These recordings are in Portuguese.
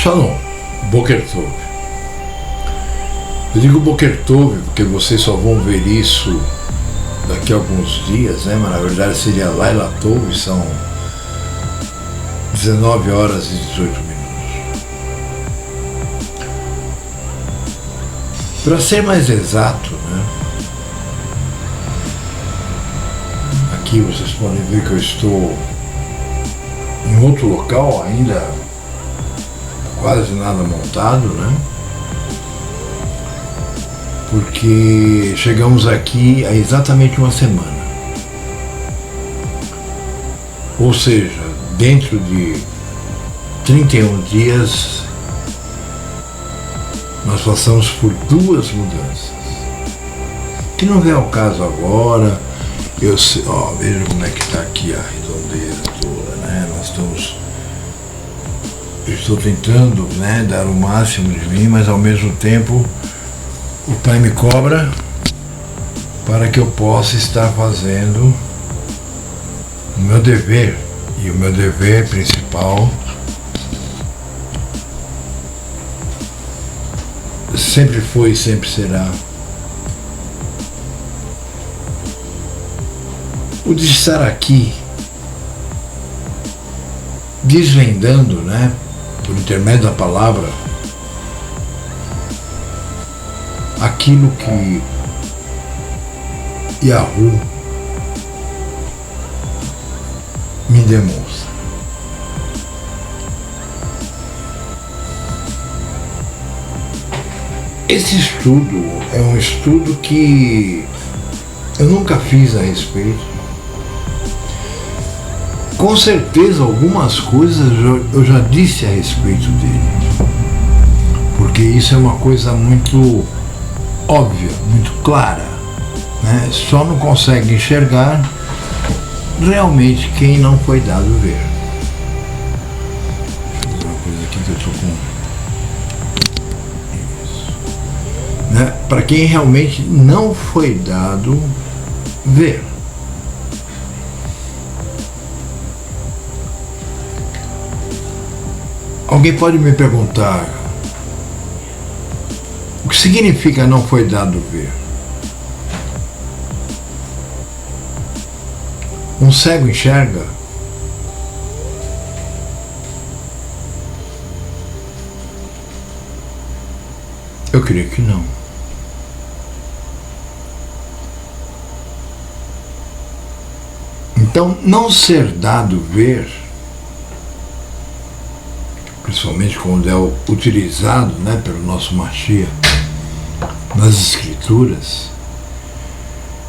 Shalom, Boker Tov. Eu digo Boker Tov porque vocês só vão ver isso daqui a alguns dias, né? Mas na verdade seria Laila Tov, são 19 horas e 18 minutos. Para ser mais exato, né? Aqui vocês podem ver que eu estou em outro local, ainda quase nada montado, né? Porque chegamos aqui há exatamente uma semana. Ou seja, dentro de 31 dias, nós passamos por duas mudanças. Que não vem ao caso agora. Eu sei, veja como é que está aqui a redondeira toda, né? Eu estou tentando, né, dar o máximo de mim, mas ao mesmo tempo o Pai me cobra para que eu possa estar fazendo o meu dever. E o meu dever principal sempre foi e sempre será o de estar aqui desvendando, né, por intermédio da palavra, aquilo que Yahu me demonstra. Esse estudo é um estudo que eu nunca fiz a respeito. Com certeza algumas coisas eu já disse a respeito dele, porque isso é uma coisa muito óbvia, muito clara, né? Só não consegue enxergar realmente quem não foi dado ver. Deixa eu fazer uma coisa aqui que eu estou com isso, né? Para quem realmente não foi dado ver. Alguém pode me perguntar: o que significa não foi dado ver? Um cego enxerga? Eu creio que não. Então, não ser dado ver, principalmente quando é utilizado, né, pelo nosso Mashiach nas Escrituras,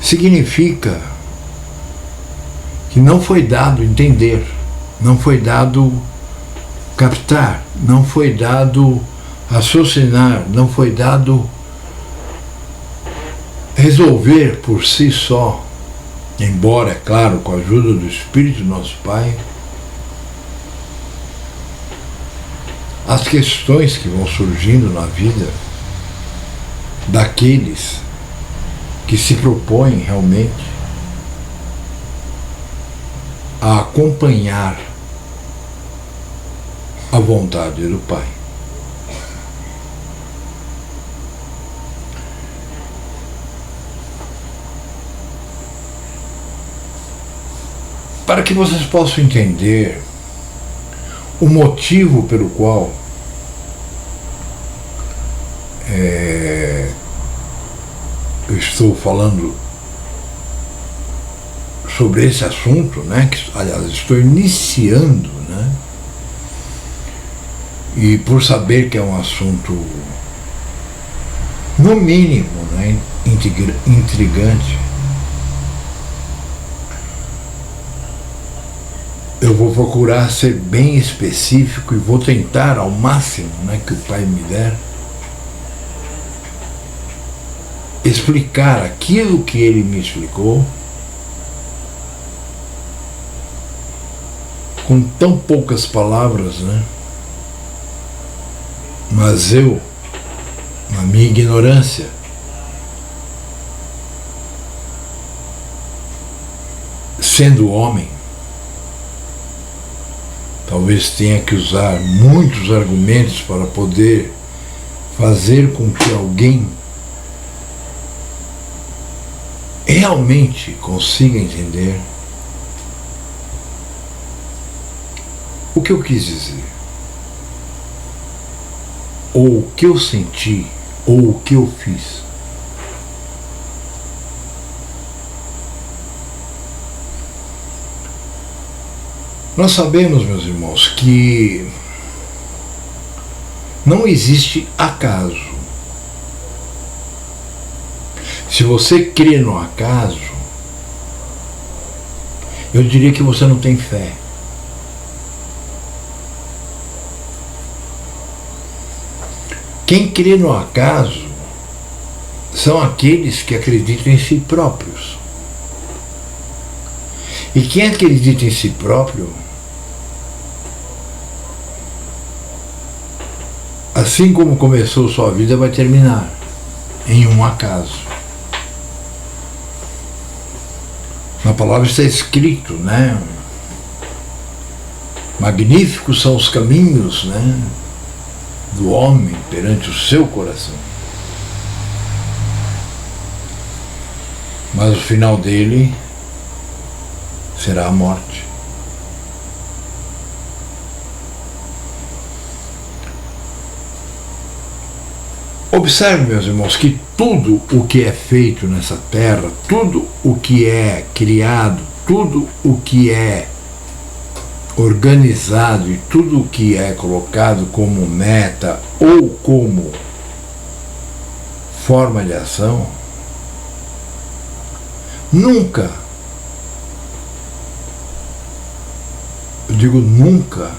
significa que não foi dado entender, não foi dado captar, não foi dado raciocinar, não foi dado resolver por si só, embora, é claro, com a ajuda do Espírito Nosso Pai, as questões que vão surgindo na vida daqueles que se propõem realmente a acompanhar a vontade do Pai. Para que vocês possam entender o motivo pelo qual eu estou falando sobre esse assunto, né? Que, aliás, estou iniciando, né? E por saber que é um assunto, no mínimo, né, intrigante, eu vou procurar ser bem específico e vou tentar ao máximo, né, que o Pai me der, explicar aquilo que Ele me explicou com tão poucas palavras, né? Mas eu, na minha ignorância, sendo homem, talvez tenha que usar muitos argumentos para poder fazer com que alguém realmente consiga entender o que eu quis dizer, ou o que eu senti, ou o que eu fiz. Nós sabemos, meus irmãos, que não existe acaso. Se você crê no acaso, eu diria que você não tem fé. Quem crê no acaso são aqueles que acreditam em si próprios. E quem acredita em si próprio, assim como começou sua vida, vai terminar em um acaso. Na palavra está escrito, né? Magníficos são os caminhos, né, do homem perante o seu coração. Mas o final dele será a morte. Observe, meus irmãos, que tudo o que é feito nessa terra, tudo o que é criado, tudo o que é organizado e tudo o que é colocado como meta ou como forma de ação, nunca, eu digo nunca,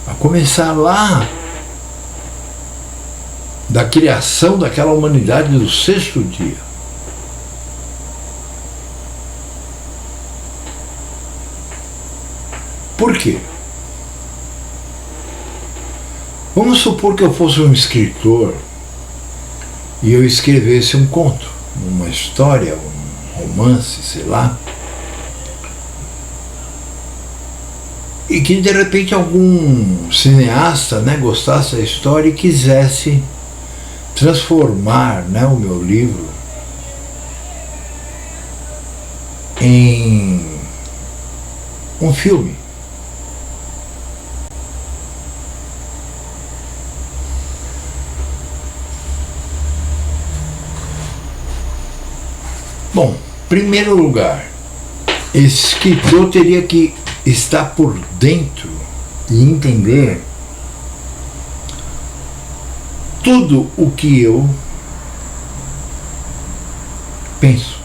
a começar lá da criação daquela humanidade do sexto dia. Por quê? Vamos supor que eu fosse um escritor e eu escrevesse um conto, uma história, um romance, sei lá, e que de repente algum cineasta, né, gostasse da história e quisesse transformar, né, o meu livro em um filme. Bom, em primeiro lugar, esse escritor teria que estar por dentro e entender tudo o que eu penso,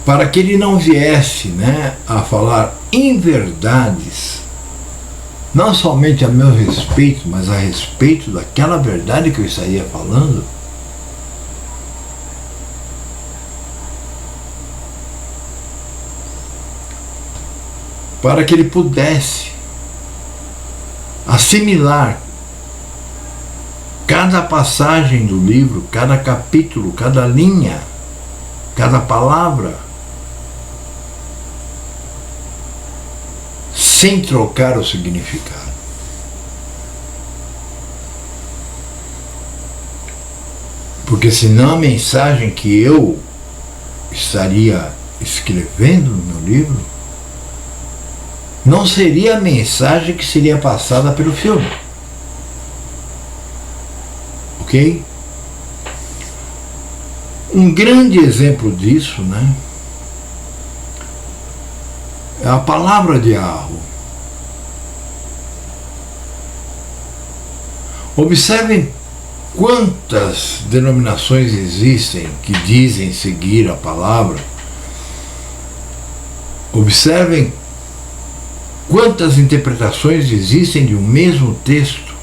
para que ele não viesse, né, a falar inverdades, não somente a meu respeito, mas a respeito daquela verdade que eu estaria falando, para que ele pudesse assimilar cada passagem do livro, cada capítulo, cada linha, cada palavra, sem trocar o significado. Porque senão a mensagem que eu estaria escrevendo no meu livro não seria a mensagem que seria passada pelo filme. Ok? Um grande exemplo disso, né, é a palavra de Yahweh. Observem quantas denominações existem que dizem seguir a palavra. Observem quantas interpretações existem de um mesmo texto.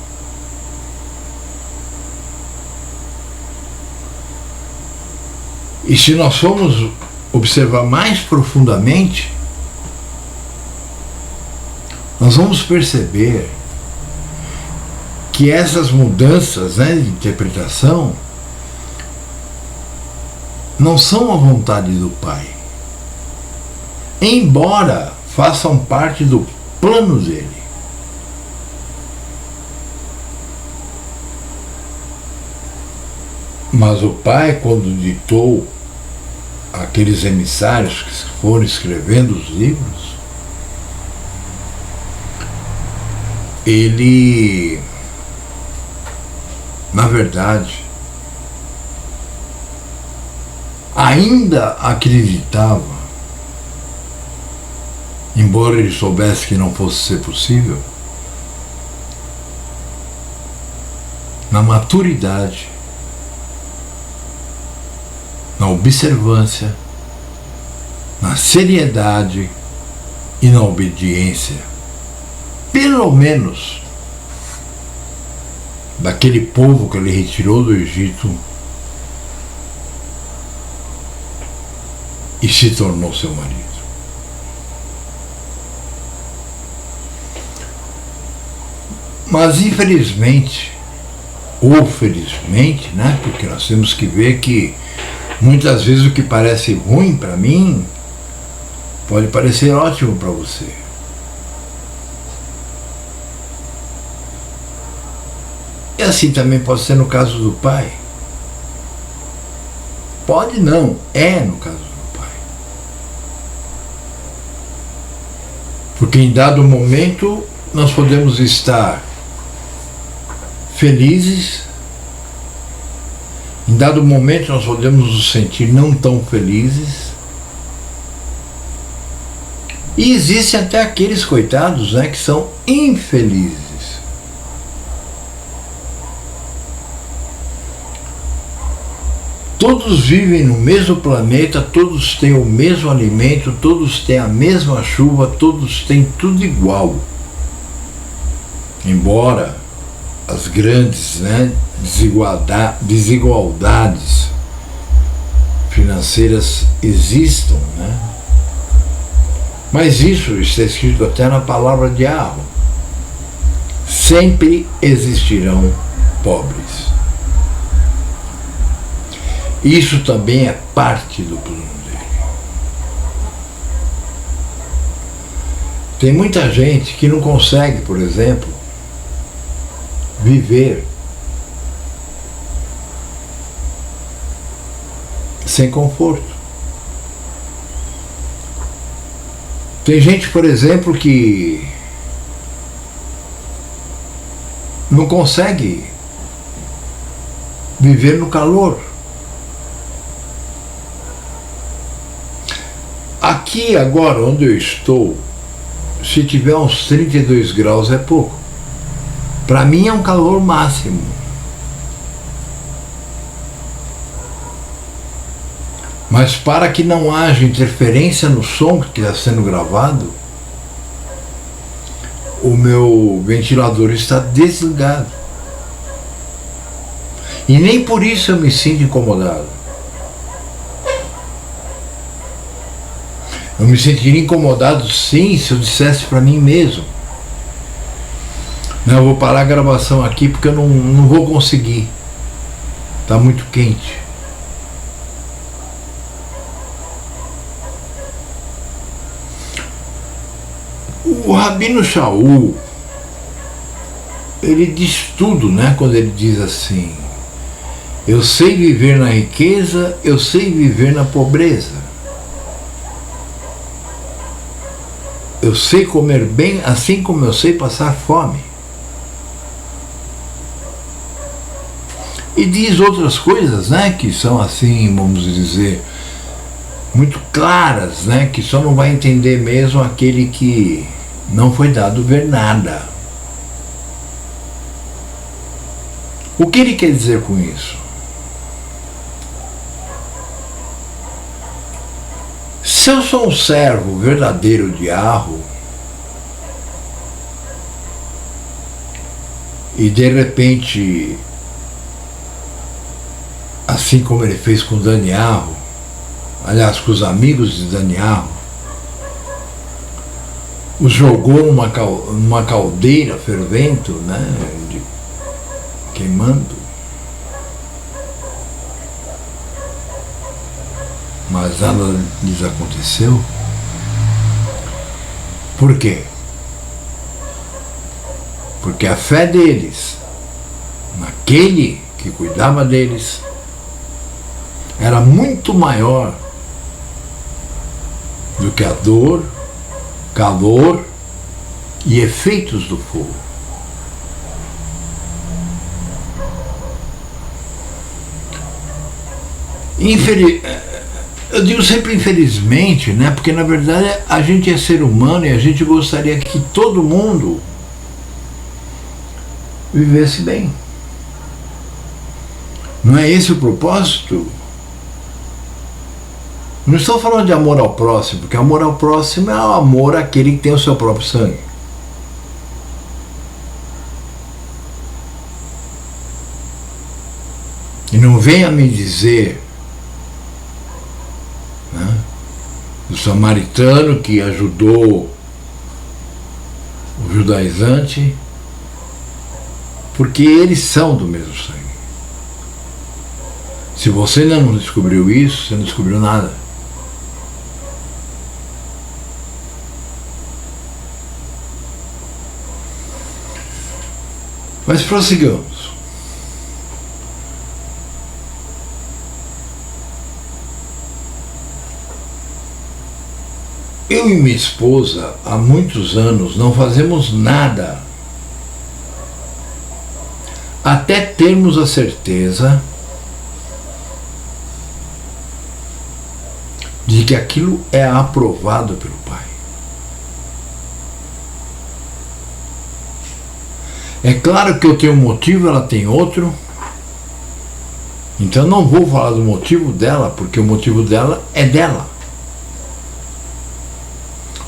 E se nós formos observar mais profundamente, nós vamos perceber que essas mudanças, né, de interpretação não são a vontade do Pai, embora façam parte do plano dele. Mas o pai, quando ditou aqueles emissários que foram escrevendo os livros, ele, na verdade, ainda acreditava, embora ele soubesse que não fosse ser possível, na maturidade, na observância, na seriedade e na obediência, pelo menos daquele povo que ele retirou do Egito e se tornou seu marido. Mas infelizmente, ou felizmente, né, porque nós temos que ver que muitas vezes o que parece ruim para mim pode parecer ótimo para você. E assim também pode ser no caso do pai. Pode não, é no caso do pai. Porque em dado momento nós podemos estar felizes, em dado momento nós podemos nos sentir não tão felizes, e existem até aqueles coitados, né, que são infelizes. Todos vivem no mesmo planeta, todos têm o mesmo alimento, todos têm a mesma chuva, todos têm tudo igual. Embora as grandes, né, desigualdades financeiras existam, né? Mas isso está escrito até na palavra de Yahweh. Sempre existirão pobres. Isso também é parte do plano dele. Tem muita gente que não consegue, por exemplo, viver sem conforto. Tem gente, por exemplo, que não consegue viver no calor. Aqui agora onde eu estou, se tiver uns 32 graus é pouco. Para mim é um calor máximo. Mas para que não haja interferência no som que está sendo gravado, o meu ventilador está desligado. E nem por isso eu me sinto incomodado. Eu me sentiria incomodado sim se eu dissesse para mim mesmo: não, eu vou parar a gravação aqui porque eu não vou conseguir. Está muito quente. O Rabino Shaul, ele diz tudo, né, quando ele diz assim: eu sei viver na riqueza, eu sei viver na pobreza. Eu sei comer bem, assim como eu sei passar fome. E diz outras coisas, né, que são assim, vamos dizer, muito claras, né, que só não vai entender mesmo aquele que não foi dado ver nada. O que ele quer dizer com isso? Se eu sou um servo verdadeiro de Yahweh, e de repente, assim como ele fez com Daniel, aliás, com os amigos de Daniel, os jogou numa caldeira fervente, né, queimando, mas nada lhes aconteceu. Por quê? Porque a fé deles, naquele que cuidava deles, era muito maior do que a dor, calor e efeitos do fogo. Eu digo sempre infelizmente, né? Porque na verdade a gente é ser humano e a gente gostaria que todo mundo vivesse bem. Não é esse o propósito? Não estou falando de amor ao próximo, porque amor ao próximo é o amor àquele que tem o seu próprio sangue. E não venha me dizer, né, do samaritano que ajudou o judaizante, porque eles são do mesmo sangue. Se você ainda não descobriu isso, você não descobriu nada. Mas prossigamos. Eu e minha esposa, há muitos anos, não fazemos nada até termos a certeza de que aquilo é aprovado pelo Pai. É claro que eu tenho um motivo, ela tem outro. Então não vou falar do motivo dela, porque o motivo dela é dela.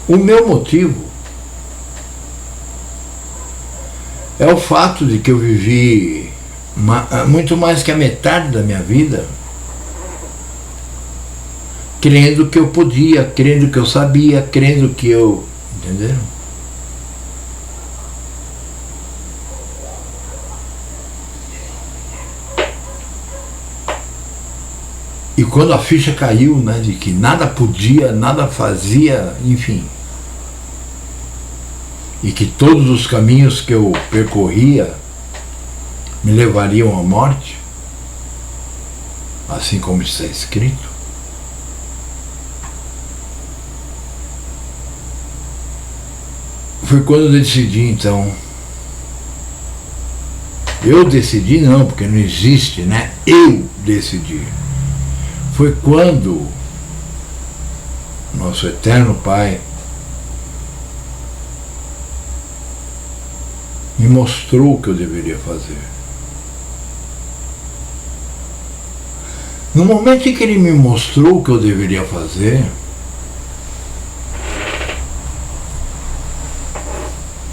O meu motivo é o fato de que eu vivi muito mais que a metade da minha vida crendo que eu podia, crendo que eu sabia, crendo que eu... Entenderam? E quando a ficha caiu, né, de que nada podia, nada fazia, enfim, e que todos os caminhos que eu percorria me levariam à morte, assim como está escrito, foi quando eu decidi, então. Eu decidi não, porque não existe, né? Eu decidi. Foi quando nosso eterno Pai me mostrou o que eu deveria fazer. No momento em que Ele me mostrou o que eu deveria fazer,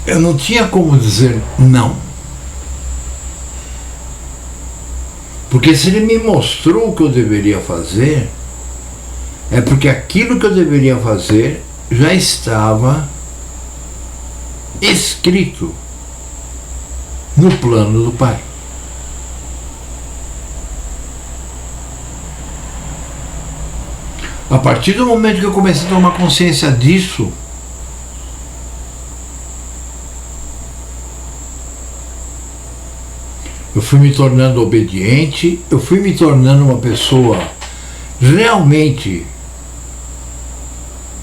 eu não tinha como dizer não. Porque se Ele me mostrou o que eu deveria fazer, é porque aquilo que eu deveria fazer já estava escrito no plano do Pai. A partir do momento que eu comecei a tomar consciência disso, eu fui me tornando obediente, eu fui me tornando uma pessoa realmente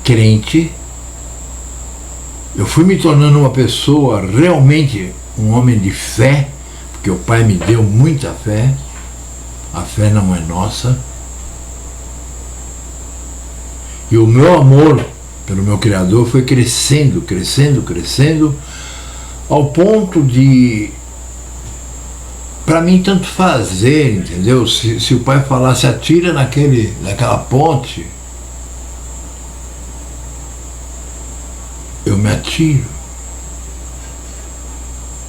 crente, eu fui me tornando uma pessoa realmente um homem de fé, porque o Pai me deu muita fé, a fé não é nossa, e o meu amor pelo meu Criador foi crescendo, crescendo, crescendo, ao ponto de, para mim, tanto fazer, entendeu? Se o Pai falasse, atira naquela ponte, eu me atiro.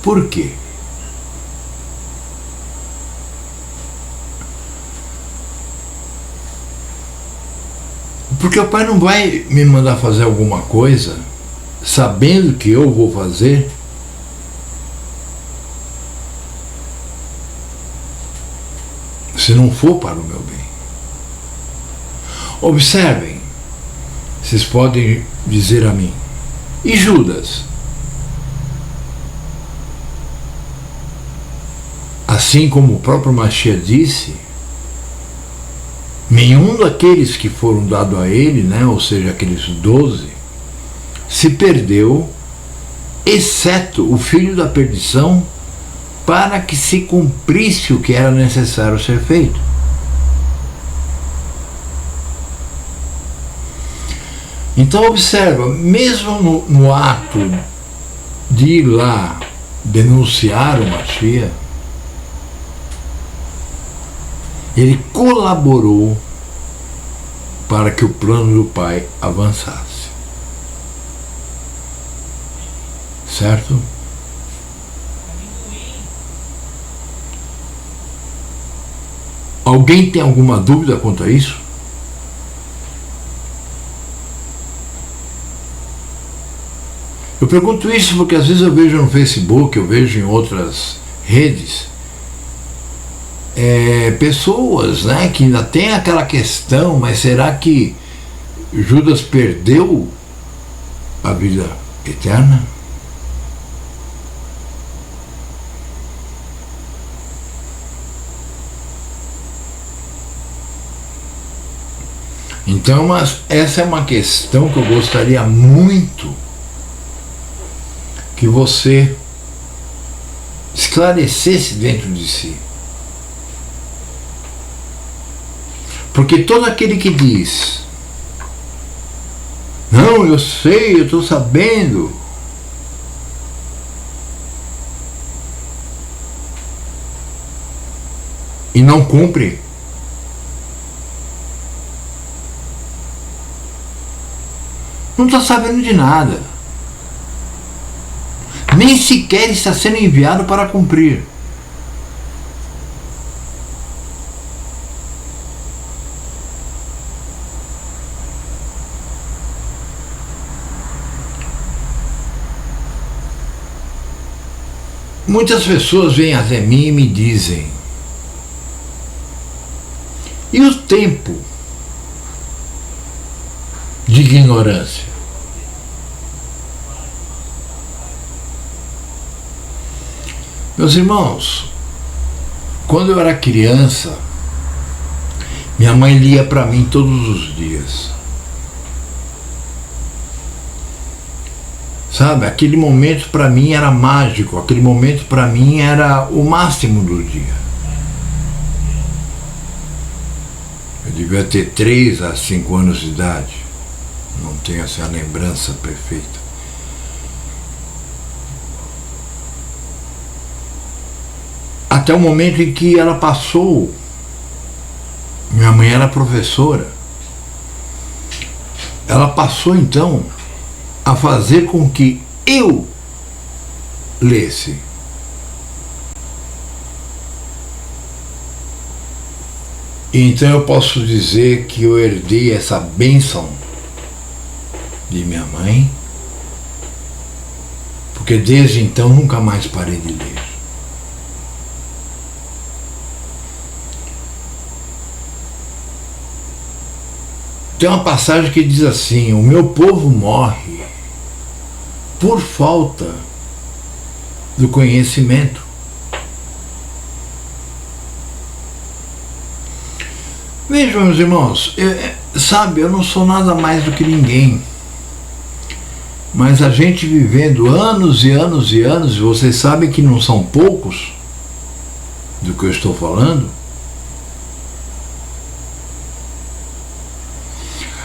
Por quê? Porque o Pai não vai me mandar fazer alguma coisa sabendo que eu vou fazer se não for para o meu bem. Observem, vocês podem dizer a mim, E Judas? Assim como o próprio Mashiach disse, nenhum daqueles que foram dados a ele, né, ou seja, aqueles 12, se perdeu, exceto o filho da perdição, para que se cumprisse o que era necessário ser feito. Então observa, mesmo no ato de ir lá denunciar o Mashiach, ele colaborou para que o plano do Pai avançasse. Certo? Alguém tem alguma dúvida quanto a isso? Eu pergunto isso porque às vezes eu vejo no Facebook, eu vejo em outras redes, pessoas, né, que ainda tem aquela questão, mas será que Judas perdeu a vida eterna? Então, essa é uma questão que eu gostaria muito que você esclarecesse dentro de si. Porque todo aquele que diz, não, eu sei, eu estou sabendo, e não cumpre, não está sabendo de nada. Nem sequer está sendo enviado para cumprir. Muitas pessoas vêm até mim e me dizem, e o tempo de ignorância? Meus irmãos, quando eu era criança, minha mãe lia para mim todos os dias. Sabe, aquele momento para mim era mágico, aquele momento para mim era o máximo do dia. Eu devia ter 3 a 5 anos de idade, não tenho essa lembrança perfeita. Até o momento em que ela passou, minha mãe era professora, ela passou então a fazer com que eu lesse. Então eu posso dizer que eu herdei essa bênção de minha mãe, porque desde então nunca mais parei de ler. Tem uma passagem que diz assim, o meu povo morre por falta do conhecimento. Vejam, meus irmãos, eu não sou nada mais do que ninguém, mas a gente vivendo anos e anos e anos, vocês sabem que não são poucos do que eu estou falando,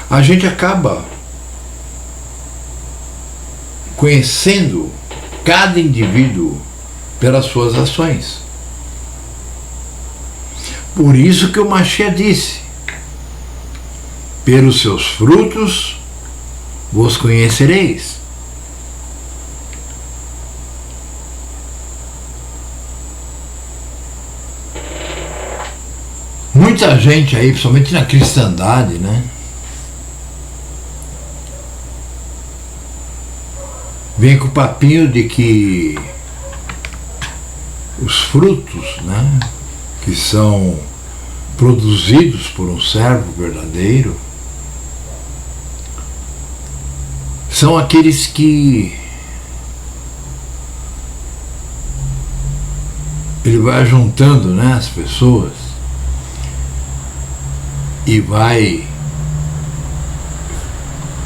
a gente acaba conhecendo cada indivíduo pelas suas ações. Por isso que o Mashiach disse, pelos seus frutos vos conhecereis. Muita gente aí, principalmente na cristandade, né, vem com o papinho de que os frutos, né, que são produzidos por um servo verdadeiro, são aqueles que ele vai juntando, né, as pessoas e vai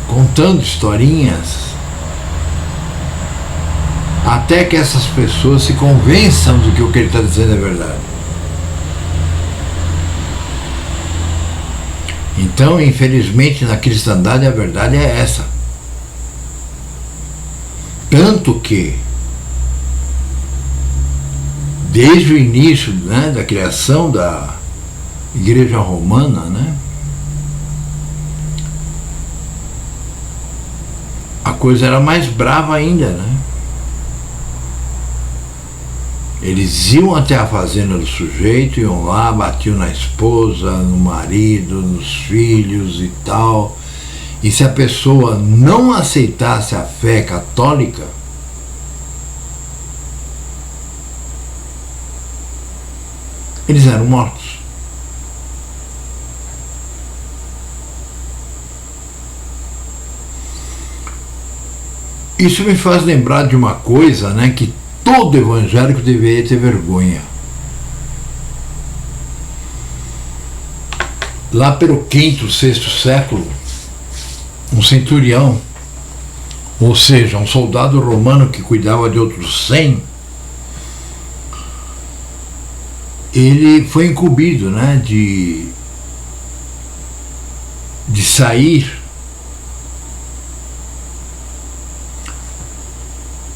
contando historinhas até que essas pessoas se convençam de que o que ele está dizendo é verdade. Então, infelizmente, na cristandade a verdade é essa. Tanto que, desde o início, né, da criação da Igreja Romana, né, a coisa era mais brava ainda, né? Eles iam até a fazenda do sujeito, iam lá, batiam na esposa, no marido, nos filhos e tal. E se a pessoa não aceitasse a fé católica, eles eram mortos. Isso me faz lembrar de uma coisa, né, que todo evangélico deveria ter vergonha. Lá pelo quinto, sexto século, um centurião, ou seja, um soldado romano que cuidava de outros 100, ele foi incumbido, né, de sair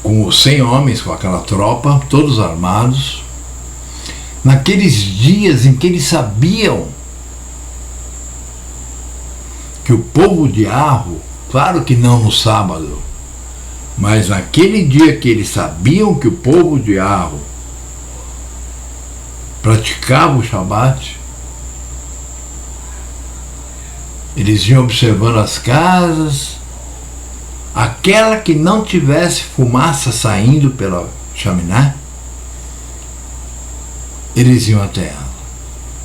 com os 100 homens, com aquela tropa, todos armados, naqueles dias em que eles sabiam que o povo de Arro, claro que não no sábado, mas naquele dia que eles sabiam que o povo de Arro praticava o Shabat, eles iam observando as casas, aquela que não tivesse fumaça saindo pela chaminé, eles iam até ela.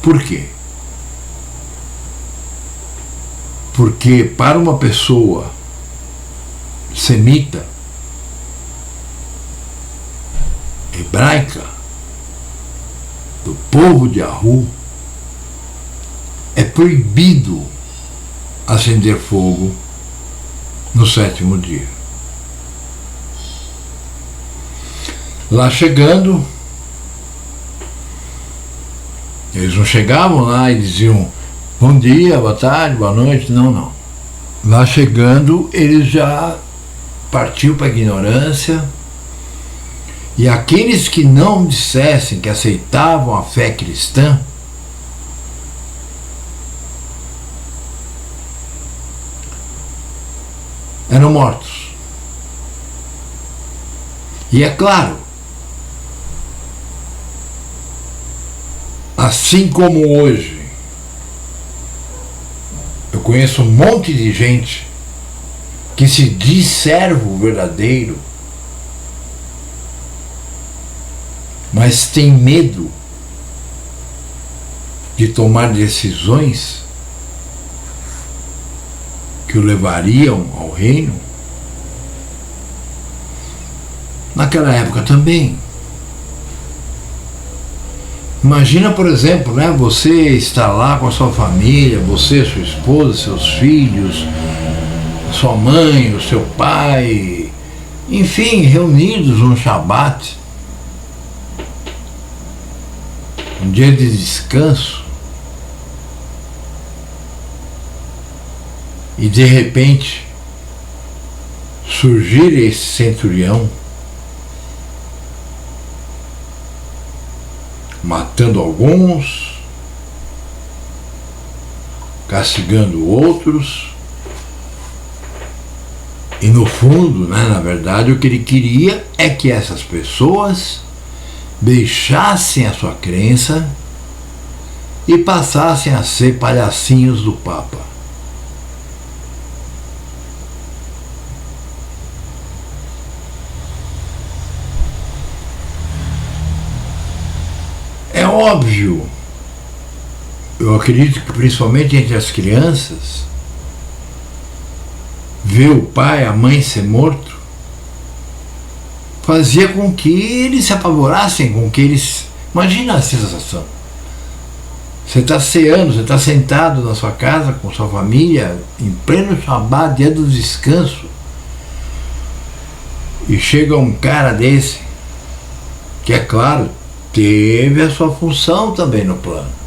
Por quê? Porque para uma pessoa semita, hebraica, do povo de Arru, é proibido acender fogo no sétimo dia. Lá chegando, eles não chegavam lá e diziam bom dia, boa tarde, boa noite, não. Lá chegando, eles já partiu para a ignorância, e aqueles que não dissessem que aceitavam a fé cristã, eram mortos. E é claro, assim como hoje, eu conheço um monte de gente que se diz servo verdadeiro, mas tem medo de tomar decisões que o levariam ao reino. Naquela época também. Imagina, por exemplo, né, você está lá com a sua família, você, sua esposa, seus filhos, sua mãe, o seu pai, enfim, reunidos num Shabat, um dia de descanso, e de repente surgir esse centurião matando alguns, castigando outros, e no fundo, né, na verdade, o que ele queria é que essas pessoas deixassem a sua crença e passassem a ser palhacinhos do Papa. É óbvio, eu acredito que principalmente entre as crianças, ver o pai, a mãe ser morto, fazia com que eles se apavorassem, com que eles... Imagina a sensação. Você está ceando, você está sentado na sua casa com sua família, em pleno Shabat, dia do descanso, e chega um cara desse, que é claro, teve a sua função também no plano,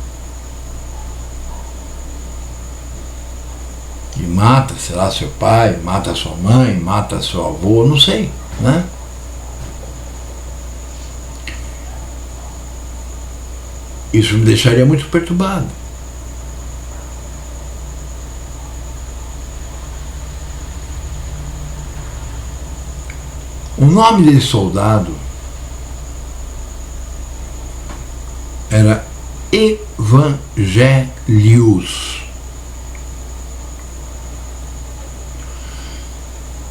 e mata, sei lá, seu pai, mata sua mãe, mata seu avô, não sei, né? Isso me deixaria muito perturbado. O nome desse soldado era Evangelius.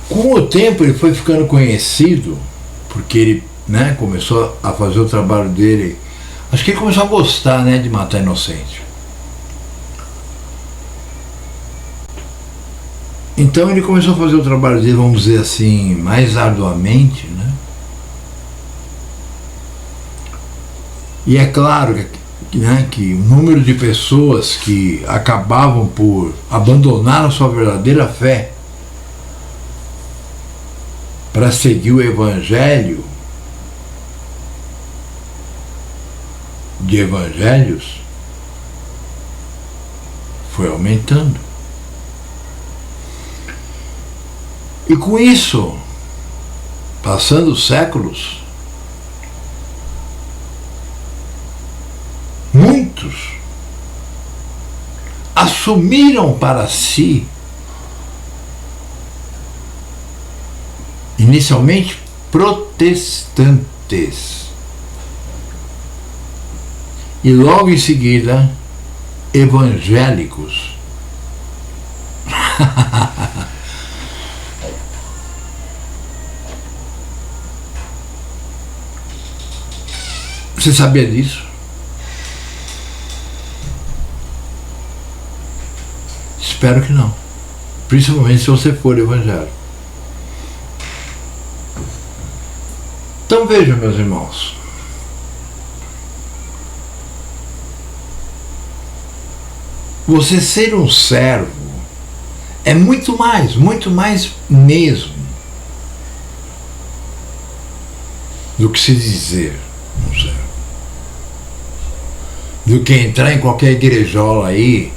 Com o tempo ele foi ficando conhecido, porque ele, né, começou a fazer o trabalho dele. Acho que ele começou a gostar, né, de matar inocente. Então ele começou a fazer o trabalho dele, vamos dizer assim, mais arduamente, né? E é claro que o número de pessoas que acabavam por abandonar a sua verdadeira fé para seguir o Evangelho de Evangelhos foi aumentando. E com isso, passando os séculos, muitos assumiram para si, inicialmente protestantes, e logo em seguida evangélicos. Você sabia disso? Espero que não. Principalmente se você for evangélico. Então vejam, meus irmãos. Você ser um servo é muito mais mesmo do que se dizer um servo. Do que entrar em qualquer igrejola aí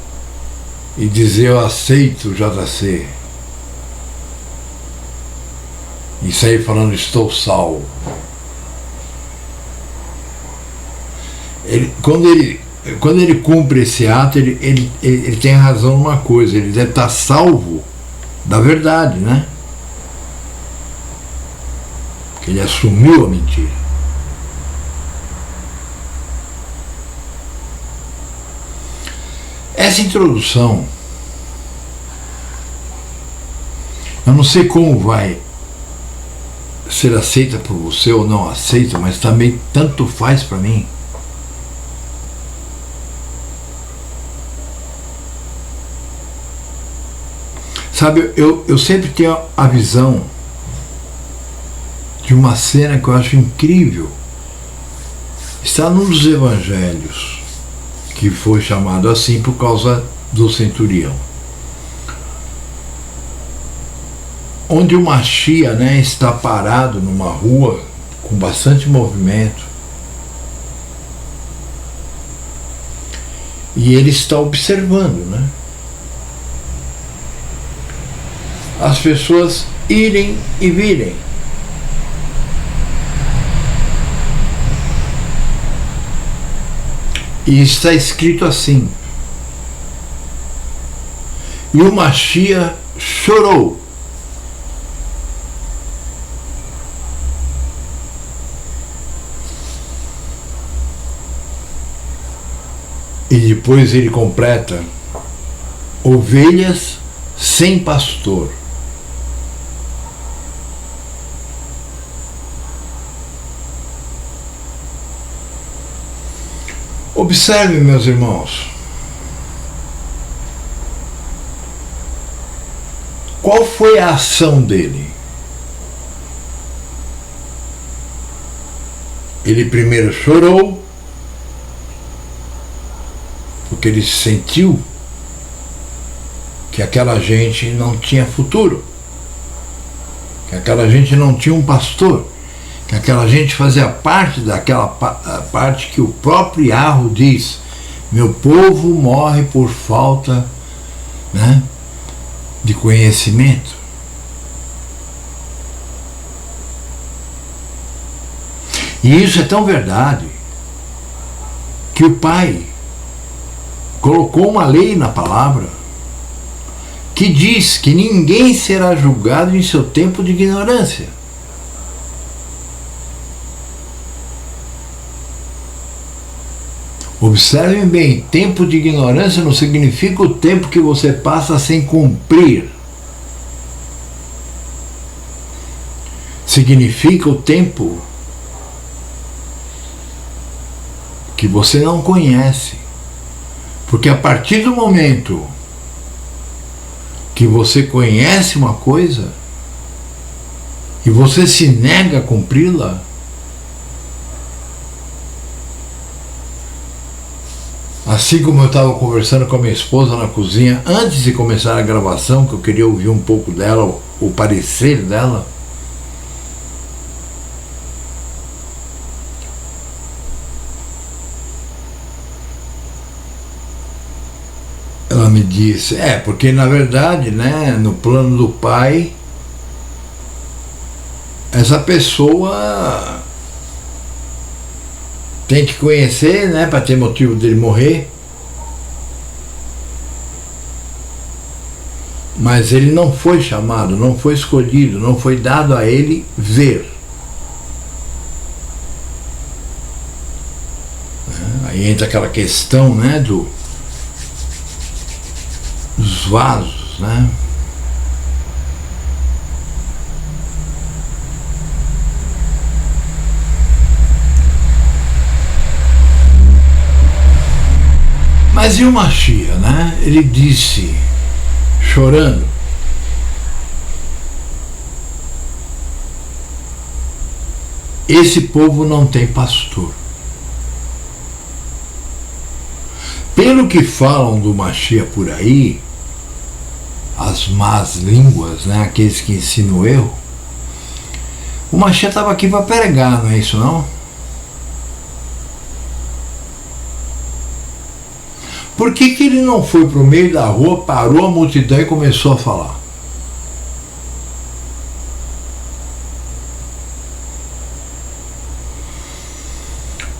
e dizer eu aceito o JC e sair falando estou salvo. Quando ele cumpre esse ato, ele tem razão numa coisa, ele deve estar salvo da verdade, né? Porque ele assumiu a mentira. Essa introdução, eu não sei como vai ser aceita por você ou não aceita, mas também tanto faz para mim. Sabe, eu sempre tenho a visão de uma cena que eu acho incrível. Está num dos evangelhos, que foi chamado assim por causa do centurião, onde o Machia, né, está parado numa rua com bastante movimento e ele está observando, né, as pessoas irem e virem. E está escrito assim: e o Machia chorou. E depois ele completa: ovelhas sem pastor. Observe, meus irmãos, Qual foi a ação dele? Ele primeiro chorou, porque ele sentiu que aquela gente não tinha futuro, que aquela gente não tinha um pastor, que aquela gente fazia parte daquela parte que o próprio Yahweh diz: meu povo morre por falta, né, de conhecimento. E isso é tão verdade que o Pai colocou uma lei na palavra que diz que ninguém será julgado em seu tempo de ignorância. Observem bem, tempo de ignorância não significa o tempo que você passa sem cumprir. Significa o tempo que você não conhece. Porque a partir do momento que você conhece uma coisa e você se nega a cumpri-la, assim como eu estava conversando com a minha esposa na cozinha antes de começar a gravação, que eu queria ouvir um pouco dela, o parecer dela, ela me disse, porque na verdade, né, no plano do Pai, essa pessoa tem que conhecer, né, para ter motivo dele morrer. Mas ele não foi chamado, não foi escolhido, não foi dado a ele ver. Aí entra aquela questão, né, dos vasos, né? Mas e o Machia, né? Ele disse, chorando, esse povo não tem pastor. Pelo que falam do Machia por aí, as más línguas, né, aqueles que ensinam o erro, o Machia estava aqui para pregar, não é isso não? Por que ele não foi para o meio da rua, parou a multidão e começou a falar?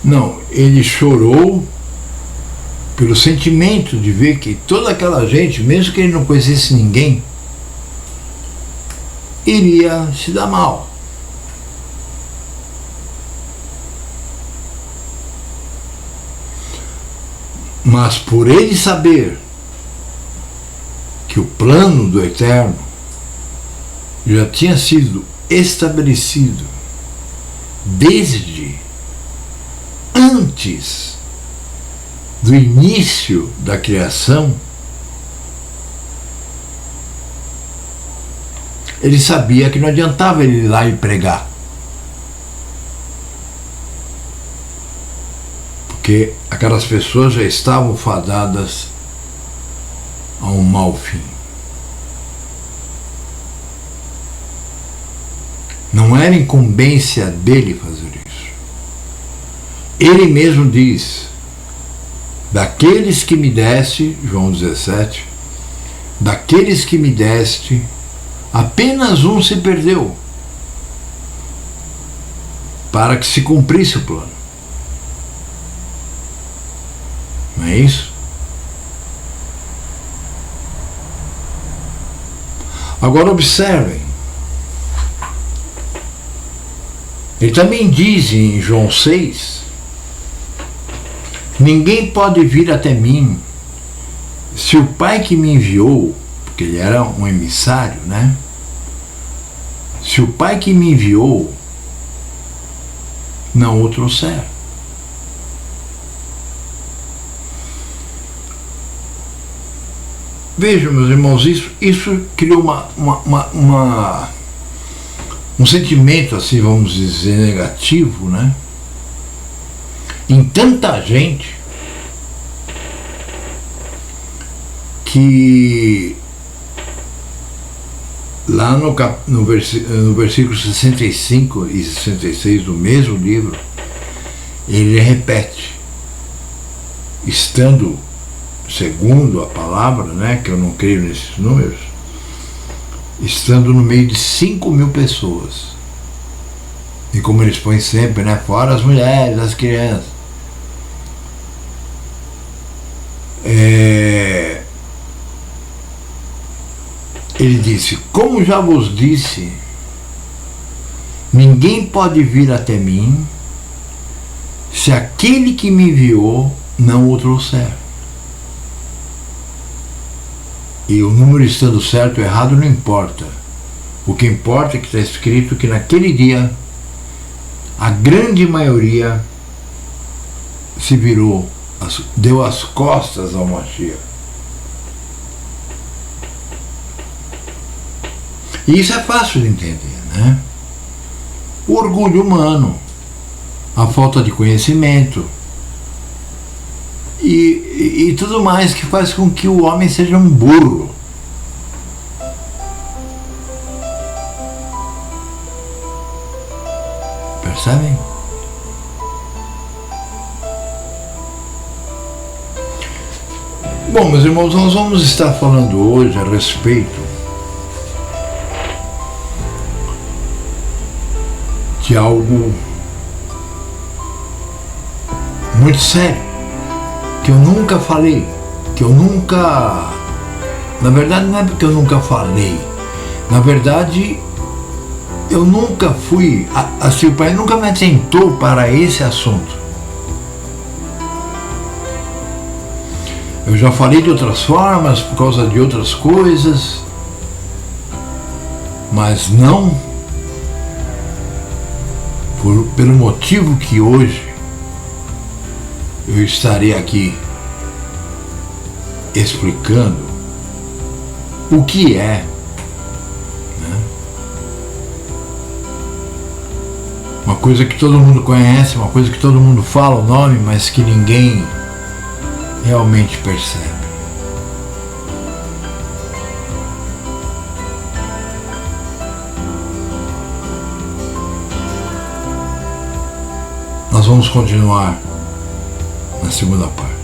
Não, ele chorou pelo sentimento de ver que toda aquela gente, mesmo que ele não conhecesse ninguém, iria se dar mal. Mas por ele saber que o plano do Eterno já tinha sido estabelecido desde antes do início da criação, ele sabia que não adiantava ele ir lá e pregar, porque aquelas pessoas já estavam fadadas a um mau fim. Não era incumbência dele fazer isso. Ele mesmo diz, daqueles que me deste, João 17, daqueles que me deste, apenas um se perdeu, para que se cumprisse o plano. Não é isso? Agora observem, ele também diz em João 6, ninguém pode vir até mim se o Pai que me enviou, porque ele era um emissário, né? Se o Pai que me enviou não o trouxer. Vejam, meus irmãos, isso criou um sentimento, assim, vamos dizer, negativo, né? Em tanta gente que lá no versículo 65 e 66 do mesmo livro, ele repete, estando, segundo a palavra, né, que eu não creio nesses números, estando no meio de 5.000 pessoas. E como eles põem sempre, né, fora as mulheres, as crianças. Ele disse, como já vos disse, ninguém pode vir até mim se aquele que me enviou não o trouxer. E o número estando certo ou errado não importa. O que importa é que está escrito que naquele dia a grande maioria se virou, deu as costas ao Mashiach. E isso é fácil de entender, né? O orgulho humano, a falta de conhecimento e tudo mais que faz com que o homem seja um burro. Percebem? Bom, meus irmãos, nós vamos estar falando hoje a respeito de algo muito sério, que eu nunca falei, na verdade não é porque eu nunca falei, na verdade eu nunca fui, assim, o Pai nunca me atentou para esse assunto. Eu já falei de outras formas, por causa de outras coisas, mas não pelo motivo que hoje eu estarei aqui explicando o que é, né? Uma coisa que todo mundo conhece, uma coisa que todo mundo fala o nome, mas que ninguém realmente percebe. Nós vamos continuar na segunda parte.